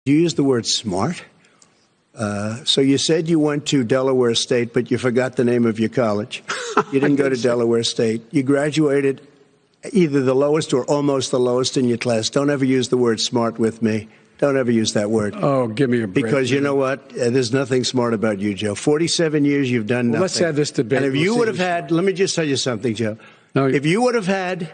You used the word smart. So you said you went to Delaware State, but you forgot the name of your college. You didn't go to Delaware State. You graduated either the lowest or almost the lowest in your class. Don't ever use the word smart with me. Don't ever use that word. Oh, give me a break. Because you know what? There's nothing smart about you, Joe. 47 years, you've done nothing. Let's have this debate. And if you would have had, let me just tell you something, Joe. No, if you would have had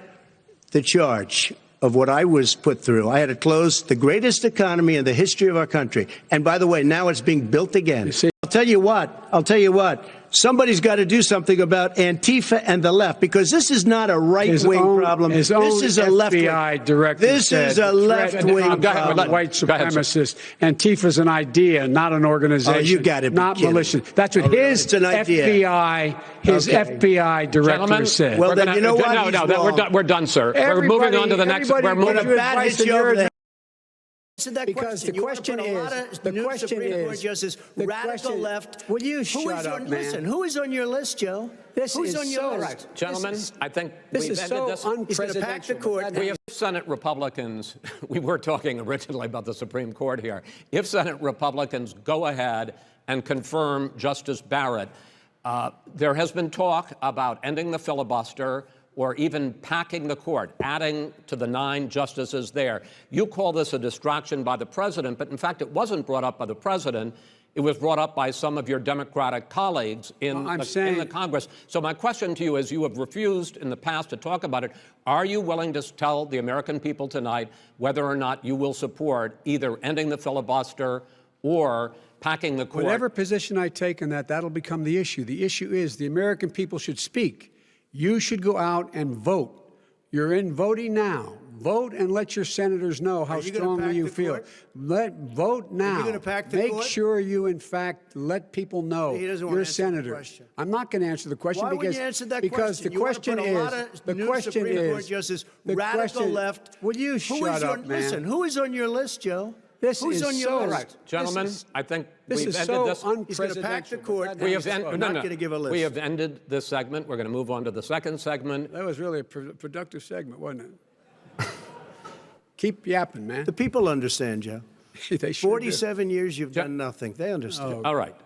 the charge of what I was put through, I had to close the greatest economy in the history of our country. And by the way, now it's being built again. I'll tell you what. Somebody's got to do something about Antifa and the left, because this is not a right-wing problem. This is a left-wing. This is a left-wing problem. White supremacist. Antifa's an idea, not an organization. Oh, you got it. Not militia. That's what his FBI director said. Well, then you know what? No, we're done, sir. We're moving on to the next. We're moving. Because the question is, radical left. Will you shut up, man? Listen, who is on your list, Joe? Who's on your list? Gentlemen, I think we've ended this. He's going to pack the court. We have Senate Republicans. We were talking originally about the Supreme Court here. If Senate Republicans go ahead and confirm Justice Barrett, there has been talk about ending the filibuster or even packing the court, adding to the 9 justices there. You call this a distraction by the president, but in fact, it wasn't brought up by the president. It was brought up by some of your Democratic colleagues in the Congress. So my question to you is, you have refused in the past to talk about it. Are you willing to tell the American people tonight whether or not you will support either ending the filibuster or packing the court? Whatever position I take on that, that'll become the issue. The issue is the American people should speak. You should go out and vote. You're in voting now. Vote and let your senators know how strongly you feel. Vote now. Are you going to pack the Make court? sure you, in fact, let people know you're a senator. I'm not going to answer the question. Why because, would you answer that because question? the question is, will you shut up, man? Listen, who is on your list, Joe? Who's on your list? Right. Gentlemen, I think this we've is ended so this. He's going to pack the court. We have not going to give a list. We have ended this segment. We're going to move on to the second segment. That was really a productive segment, wasn't it? Keep yapping, man. The people understand, Joe. They sure 47 years, you've done nothing. They understand. All right.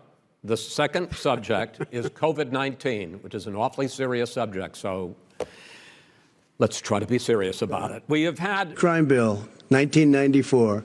The second subject is COVID-19, which is an awfully serious subject. So let's try to be serious about it. We have had Crime Bill, 1994.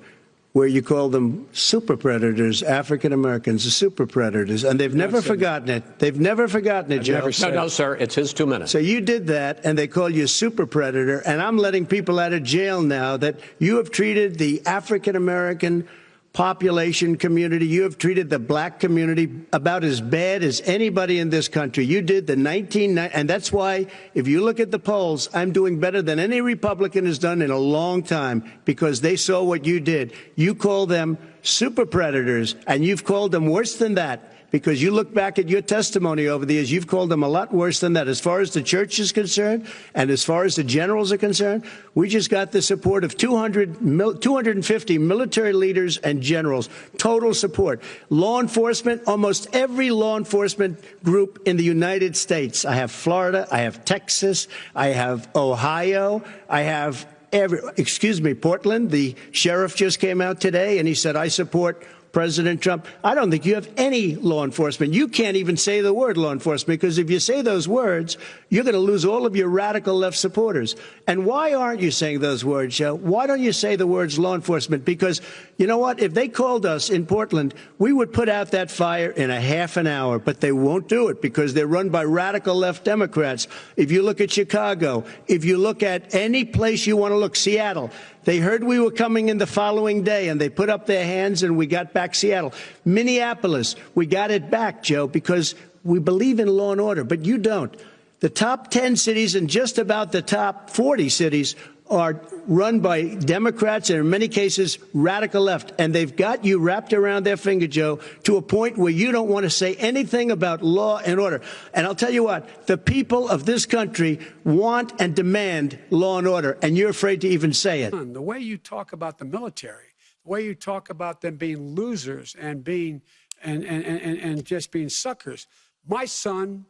Where you call them super predators, African Americans, the super predators, and they've never forgotten it. They've never forgotten it, Joe. No, sir, it's his 2 minutes. So you did that, and they call you a super predator, and I'm letting people out of jail now that you have treated the African American population community, you have treated the black community about as bad as anybody in this country. You did the 1990s, and that's why, if you look at the polls, I'm doing better than any Republican has done in a long time, because they saw what you did. You call them super predators, and you've called them worse than that. Because you look back at your testimony over the years, you've called them a lot worse than that. As far as the church is concerned, and as far as the generals are concerned, we just got the support of 250 military leaders and generals, total support. Law enforcement, almost every law enforcement group in the United States. I have Florida, I have Texas, I have Ohio, I have Portland. The sheriff just came out today and he said, I support President Trump. I don't think you have any law enforcement. You can't even say the word law enforcement, because if you say those words, you're going to lose all of your radical left supporters. And why aren't you saying those words, Joe? Why don't you say the words law enforcement? Because you know what? If they called us in Portland, we would put out that fire in a half an hour, but they won't do it because they're run by radical left Democrats. If you look at Chicago, if you look at any place you want to look, Seattle, they heard we were coming in the following day, and they put up their hands, and we got back Seattle. Minneapolis, we got it back, Joe, because we believe in law and order, but you don't. The top 10 cities and just about the top 40 cities are run by Democrats and in many cases radical left, and they've got you wrapped around their finger, Joe, to a point where you don't want to say anything about law and order. And I'll tell you what, the people of this country want and demand law and order, and you're afraid to even say it. The way you talk about the military, the way you talk about them being losers and being and just being suckers. My son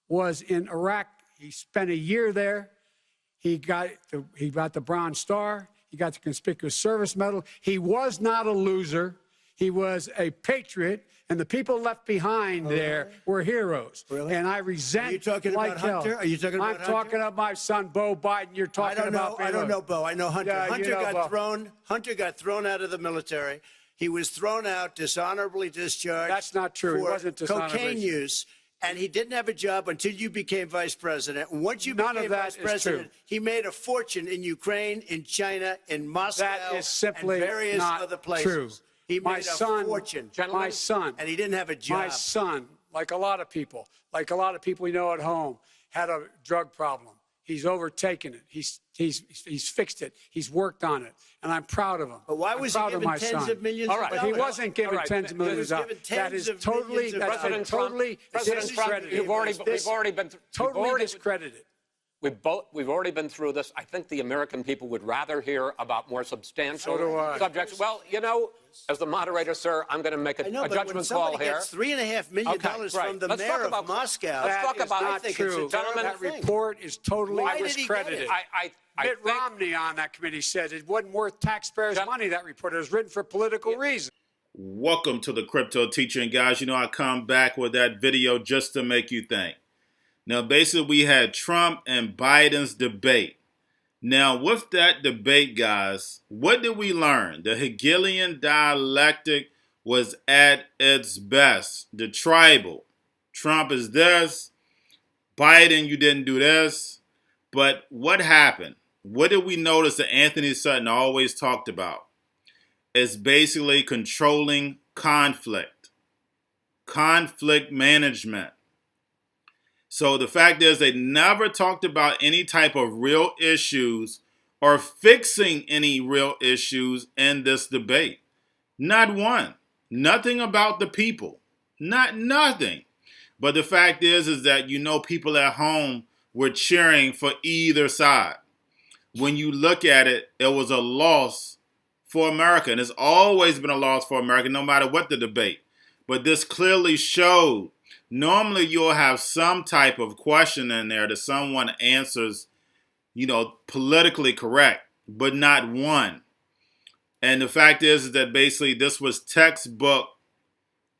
was in Iraq. He spent a year there. He got the Bronze Star. He got the Conspicuous Service Medal. He was not a loser. He was a patriot, and the people left behind there were heroes. Really? And I resent. Are you talking like about hell. Hunter? Are you talking about I'm Hunter? talking about my son, Beau Biden. You're talking about. I don't know, Bo. I know Hunter. Yeah, Hunter you know, got Bo. thrown. Hunter got thrown out of the military. He was thrown out, dishonorably discharged. That's not true. He For wasn't dishonorably cocaine discharged. use. And he didn't have a job until you became vice president. And once you None of became that vice is president, true. he made a fortune in Ukraine, in China, in Moscow, That is simply and various not other places. true. He My made a son, fortune. my son, And he didn't have a job. my son, like a lot of people we know at home, had a drug problem. He's overtaken it. He's fixed it. He's worked on it, and I'm proud of him. But why was he I'm proud of given my tens son. of millions All of right. But dollars? he wasn't given All right. tens of He millions was of given dollars. That tens is of totally, millions of that's dollars. President Trump, totally President Trump, discredited. we've already been Totally discredited. We've already been through this. I think the American people would rather hear about more substantial So do I. subjects. Well, you know, as the moderator, sir, I'm going to make a I know, but when judgment call somebody here. gets $3.5 million Okay, right. from the Let's mayor talk of about- Moscow, let's talk That is about- not I think it's a true. Gentlemen, That terrible thing. report is totally Why did he get discredited. it? I Mitt think, Romney on that committee said it wasn't worth taxpayers' Gen- money, that report. It was written for political reasons. Welcome to the Crypto Teacher. And guys, you know, I come back with that video just to make you think. Now, basically, we had Trump and Biden's debate. Now, with that debate, guys, what did we learn? The Hegelian dialectic was at its best. The tribal. Trump is this. Biden, you didn't do this. But what happened? What did we notice that Anthony Sutton always talked about? It's basically controlling conflict. Conflict management. So the fact is they never talked about any type of real issues or fixing any real issues in this debate. Not one. Nothing about the people. Nothing. But the fact is that, you know, people at home were cheering for either side. When you look at it, it was a loss for America. And it's always been a loss for America, no matter what the debate. But this clearly showed. Normally, you'll have some type of question in there that someone answers, you know, politically correct, but not one. And the fact is that basically this was textbook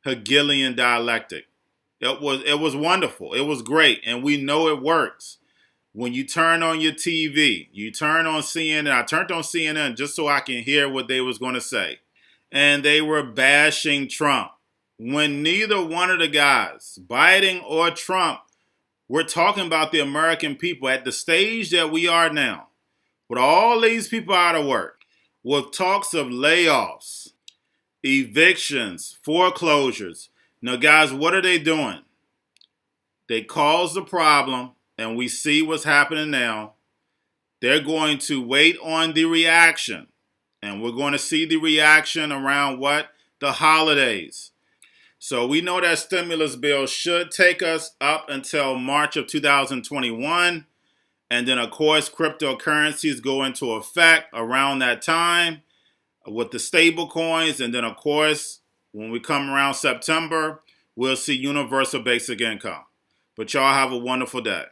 Hegelian dialectic. It was wonderful. It was great. And we know it works. When you turn on your TV, you turn on CNN. I turned on CNN just so I can hear what they was going to say. And they were bashing Trump. When neither one of the guys, Biden or Trump, were talking about the American people at the stage that we are now, with all these people out of work, with talks of layoffs, evictions, foreclosures. Now, guys, what are they doing? They caused the problem, and we see what's happening now. They're going to wait on the reaction, and we're going to see the reaction around what? The holidays. So we know that stimulus bill should take us up until March of 2021. And then, of course, cryptocurrencies go into effect around that time with the stable coins. And then, of course, when we come around September, we'll see universal basic income. But y'all have a wonderful day.